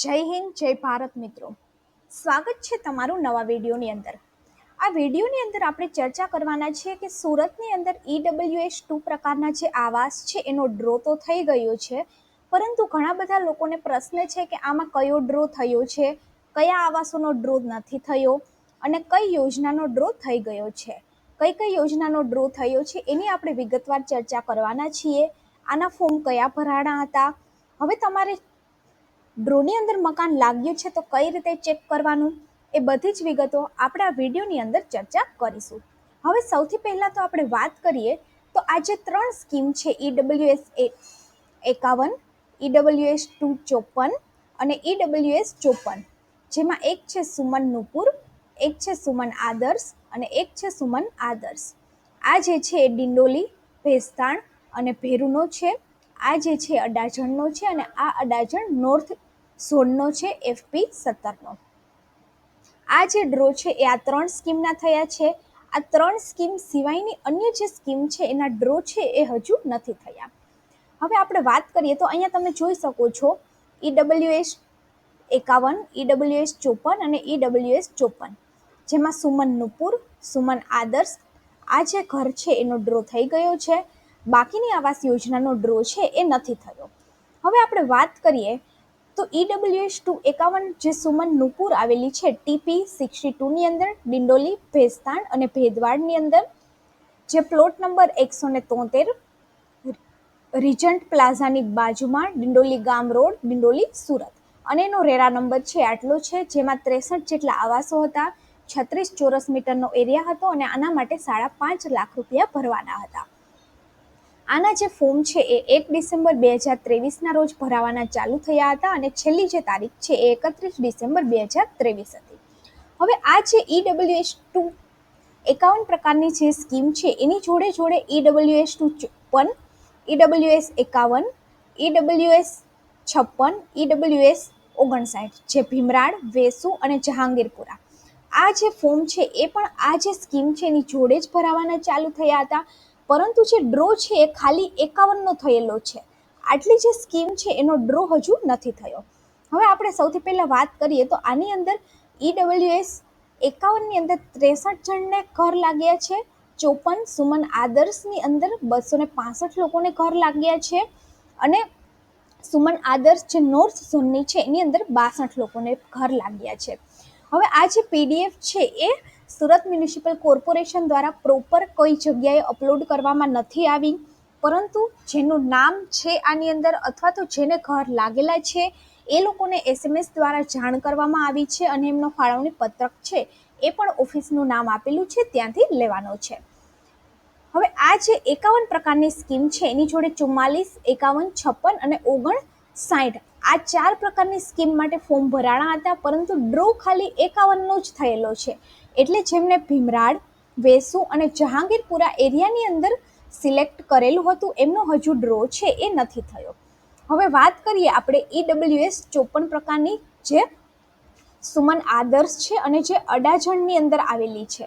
જય હિન્દ, જય ભારત મિત્રો. સ્વાગત છે તમારું નવા વિડીયોની અંદર. આ વિડીયોની અંદર આપણે ચર્ચા કરવાના છીએ કે સુરતની અંદર EWS2 પ્રકારના જે આવાસ છે એનો ડ્રો તો થઈ ગયો છે, પરંતુ ઘણા બધા લોકોને પ્રશ્ન છે કે આમાં કયો ડ્રો થયો છે, કયા આવાસોનો ડ્રો નથી થયો અને કઈ યોજનાનો ડ્રો થઈ ગયો છે. કઈ કઈ યોજનાનો ડ્રો થયો છે એની આપણે વિગતવાર ચર્ચા કરવાના છીએ. આના ફોર્મ કયા ભરાણા હતા, હવે તમારે ડ્રોની અંદર મકાન લાગ્યું છે તો કઈ રીતે ચેક કરવાનું, એ બધી જ વિગતો આપણે આ વિડીયોની અંદર ચર્ચા કરીશું. હવે સૌથી પહેલાં તો આપણે વાત કરીએ તો આ જે ત્રણ સ્કીમ છે EWS51, EWS2 54 અને EWS54, જેમાં એક છે સુમન નુપુર, એક છે સુમન આદર્શ અને એક છે સુમન આદર્શ. આ જે છે એ ડિંડોલી, ભેસ્તાણ અને ભેરુનો છે. આ જે છે અડાજણનો છે અને આ અડાજણ નોર્થ ઝોનનો છે FP17નો. આ જે ડ્રો છે એ આ ત્રણ સ્કીમના થયા છે. આ ત્રણ સ્કીમ સિવાયની અન્ય જે સ્કીમ છે એના ડ્રો છે એ હજુ નથી થયા. હવે આપણે વાત કરીએ તો અહીંયા તમે જોઈ શકો છો EWS51, EWS54 અને EWS54, જેમાં સુમન નુપુર, સુમન આદર્શ, આ જે ઘર છે એનો ડ્રો થઈ ગયો છે. બાકીની આવાસ યોજનાનો ડ્રો છે એ નથી થયો. હવે આપણે વાત કરીએ તો EWS51 જે સુમન નુપુર આવેલી છે TP62ની અંદર, ડિંડોલી, ભેસ્તાણ અને ભેદવાડની અંદર, જે પ્લોટ નંબર 173, રિજન્ટ પ્લાઝાની બાજુમાં, ડિંડોલી ગામ રોડ, ડિંડોલી, સુરત, અને એનો રેરા નંબર છે આટલો છે, જેમાં 63 જેટલા આવાસો હતા, 36 ચોરસ મીટરનો એરિયા હતો અને આના માટે 5.5 લાખ રૂપિયા ભરવાના હતા. આના જે ફોર્મ છે એ 1 ડિસેમ્બર 2023ના રોજ ભરાવાના ચાલુ થયા હતા અને છેલ્લી જે તારીખ છે એ 31 ડિસેમ્બર 2023 હતી. હવે આ જે EWS51 પ્રકારની જે સ્કીમ છે એની જોડે જોડે EWS54, EWS51, EWS56, EWS59, જે ભીમરાડ, વેસુ અને જહાંગીરપુરા, આ જે ફોર્મ છે એ પણ આ જે સ્કીમ છે એની જોડે જ ભરાવાના ચાલુ થયા હતા, પરંતુ જે ડ્રો છે એ ખાલી 51નો થયેલો છે. આટલી જે સ્કીમ છે એનો ડ્રો હજુ નથી થયો. હવે આપણે સૌથી પહેલાં વાત કરીએ તો આની અંદર EWS51ની અંદર 63 જણને ઘર લાગ્યા છે, 54 સુમન આદર્શની અંદર 265 લોકોને ઘર લાગ્યા છે અને સુમન આદર્શ જે નોર્થ ઝોનની છે એની અંદર 62 લોકોને ઘર લાગ્યા છે. હવે આ જે PDF છે એ સુરત મ્યુનિસિપલ કોર્પોરેશન દ્વારા પ્રોપર કઈ જગ્યાએ અપલોડ કરવામાં નથી આવી, પરંતુ જેનું નામ છે આની અંદર અથવા તો જેને ઘર લાગેલા છે એ લોકોને SMS દ્વારા જાણ કરવામાં આવી છે અને એમનો ફાળવણી પત્રક છે એ પણ ઓફિસનું નામ આપેલું છે ત્યાંથી લેવાનો છે. હવે આ જે 51 પ્રકારની સ્કીમ છે એની જોડે 44, 51, 56 અને 59, આ 4 પ્રકારની સ્કીમ માટે ફોર્મ ભરાણા હતા, પરંતુ ડ્રો ખાલી 51નો જ થયેલો છે. એટલે જેમને ભીમરાડ, વેસુ અને જહાંગીરપુરા એરિયાની અંદર સિલેક્ટ કરેલું હતું એમનો હજુ ડ્રો છે એ નથી થયો. હવે વાત કરીએ આપણે EWS54 પ્રકારની, જે સુમન આદર્શ છે અને જે અડાજણની અંદર આવેલી છે.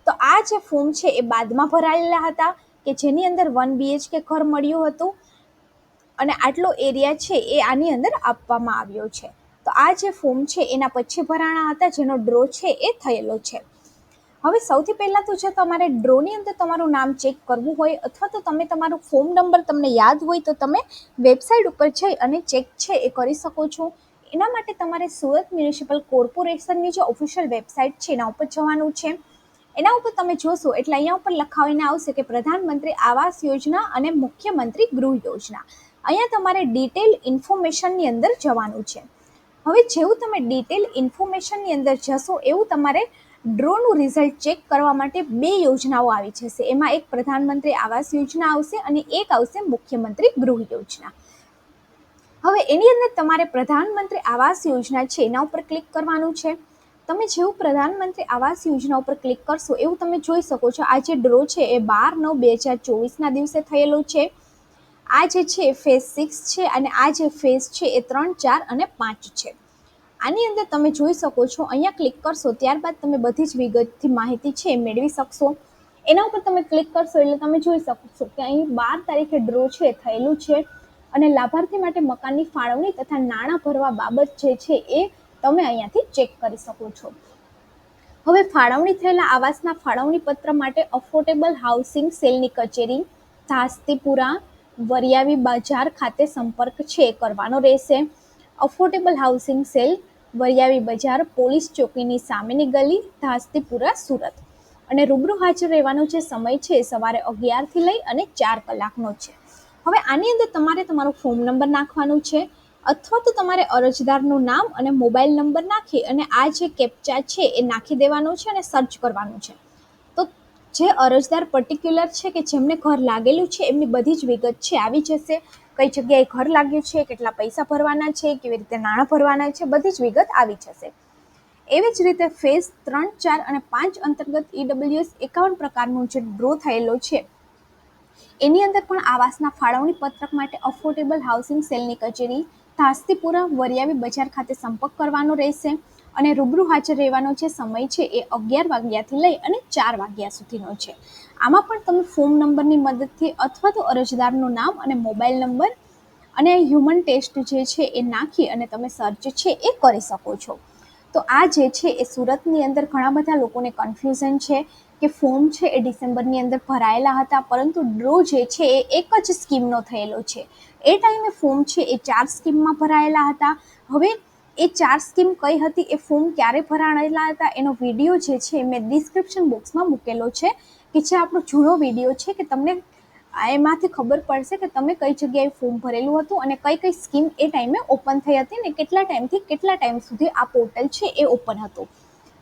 તો આ જે ફોર્મ છે એ બાદમાં ભરાયેલા હતા કે જેની અંદર 1 BHK ઘર મળ્યું હતું અને આટલો એરિયા છે એ આની અંદર આપવામાં આવ્યો છે. તો આ જે ફોર્મ છે એના પછી ભરાણા હતા, જેનો ડ્રો છે એ થયેલો છે. હવે સૌથી પહેલાં તો જો તમારે ડ્રોની અંદર તમારું નામ ચેક કરવું હોય અથવા તો તમે તમારું ફોર્મ નંબર તમને યાદ હોય તો તમે વેબસાઇટ ઉપર જઈ અને ચેક છે એ કરી શકો છો. એના માટે તમારે સુરત મ્યુનિસિપલ કોર્પોરેશનની જે ઓફિશિયલ વેબસાઇટ છે એના ઉપર જવાનું છે. એના ઉપર તમે જોશો એટલે અહીંયા ઉપર લખાવીને આવશે કે પ્રધાનમંત્રી આવાસ યોજના અને મુખ્યમંત્રી ગૃહ યોજના. અહીંયા તમારે ડિટેલ ઇન્ફોર્મેશનની અંદર જવાનું છે. હવે જેવું તમે ડિટેલ ઇન્ફોર્મેશનની અંદર જશો એવું તમારે ડ્રોનું રિઝલ્ટ ચેક કરવા માટે 2 યોજનાઓ આવી જશે. એમાં એક પ્રધાનમંત્રી આવાસ યોજના આવશે અને એક આવશે મુખ્યમંત્રી ગૃહ યોજના. હવે એની અંદર તમારે પ્રધાનમંત્રી આવાસ યોજના છે એના ઉપર ક્લિક કરવાનું છે. તમે જેવું પ્રધાનમંત્રી આવાસ યોજના ઉપર ક્લિક કરશો એવું તમે જોઈ શકો છો આ જે ડ્રો છે એ 12/9/2024ના દિવસે થયેલો છે. આ જે છે ફેઝ 6 છે અને આ જે ફેઝ છે એ 3, 4 અને 5 છે. આની અંદર તમે જોઈ શકો છો, અહીંયા ક્લિક કરશો ત્યારબાદ તમે બધી જ વિગતથી માહિતી છે એ મેળવી શકશો. એના ઉપર તમે ક્લિક કરશો એટલે તમે જોઈ શકશો કે અહીં 12 તારીખે ડ્રો છે થયેલું છે. અને લાભાર્થી માટે મકાનની ફાળવણી તથા નાણાં ભરવા બાબત જે છે એ તમે અહીંયાથી ચેક કરી શકો છો. હવે ફાળવણી થયેલા આવાસના ફાળવણી પત્ર માટે અફોર્ડેબલ હાઉસિંગ સેલની કચેરી ધાસ્તીપુરા વરિયાવી બજાર ખાતે સંપર્ક છે કરવાનો રહેશે. અફોર્ડેબલ હાઉસિંગ સેલ વરિયાવી બજાર પોલીસ ચોકીની સામેની ગલી ધાસ્તીપુરા સુરત. અને રૂબરૂ હાજર રહેવાનો જે સમય છે સવારે 11 થી લઈ અને 4 કલાકનો છે. હવે આની અંદર તમારે તમારો ફોન નંબર નાખવાનું છે અથવા તો તમારે અરજદારનું નામ અને મોબાઈલ નંબર નાખી અને આ જે કેપ્ચા છે એ નાખી દેવાનું છે અને સર્ચ કરવાનું છે. તો જે અરજદાર પર્ટિક્યુલર છે કે જેમને ઘર લાગેલું છે એમની બધી જ વિગત છે આવી જશે. કઈ જગ્યાએ ઘર લાગ્યું છે, કેટલા પૈસા ભરવાના છે, કેવી રીતે નાણાં ભરવાના છે, બધી જ વિગત આવી જશે. એવી જ રીતે ફેઝ 3, 4 અને 5 અંતર્ગત EWS 51 પ્રકારનો જે ડ્રો થયેલો છે એની અંદર પણ આવાસના ફાળવણી પત્રક માટે અફોર્ડેબલ હાઉસિંગ સેલની કચેરી ધાસ્તીપુરા વરિયાવી બજાર ખાતે સંપર્ક કરવાનો રહેશે. અને રૂબરૂ હાજર રહેવાનો જે સમય છે એ 11 વાગ્યાથી લઈ અને 4 વાગ્યા સુધીનો છે. આમાં પણ તમે ફોન નંબરની મદદથી અથવા તો અરજદારનું નામ અને મોબાઈલ નંબર અને હ્યુમન ટેસ્ટ જે છે એ નાખી અને તમે સર્ચ છે એ કરી શકો છો. તો આ જે છે એ સુરતની અંદર ઘણા બધા લોકોને કન્ફ્યુઝન છે કે ફોર્મ છે એ ડિસેમ્બરની અંદર ભરાયેલા હતા પરંતુ ડ્રો જે છે એ એક જ સ્કીમનો થયેલો છે. એ ટાઈમે ફોર્મ છે એ 4 સ્કીમમાં ભરાયેલા હતા. હવે એ 4 સ્કીમ કઈ હતી, એ ફોર્મ ક્યારે ભરાયેલા હતા એનો વિડીયો જે છે મેં ડિસ્ક્રિપ્શન બોક્સમાં મૂકેલો છે કે જે આપણો જૂનો વિડીયો છે કે તમને એમાંથી ખબર પડશે કે તમે કઈ જગ્યાએ ફોર્મ ભરેલું હતું અને કઈ કઈ સ્કીમ એ ટાઈમે ઓપન થઈ હતી ને કેટલા ટાઈમથી કેટલા ટાઈમ સુધી આ પોર્ટલ છે એ ઓપન હતું.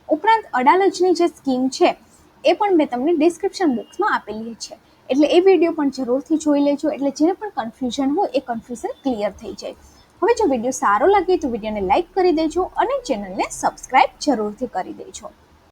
ઉપરાંત અડાલજની જે સ્કીમ છે એ પણ મેં તમને ડિસ્ક્રિપ્શન બોક્સમાં આપેલી છે એટલે એ વિડીયો પણ જરૂરથી જોઈ લેજો એટલે જેને પણ કન્ફ્યુઝન હોય એ કન્ફ્યુઝન ક્લિયર થઈ જાય. હવે જો વિડીયો સારો લાગે તો વિડીયોને લાઇક કરી દેજો અને ચેનલને સબસ્ક્રાઇબ જરૂરથી કરી દેજો.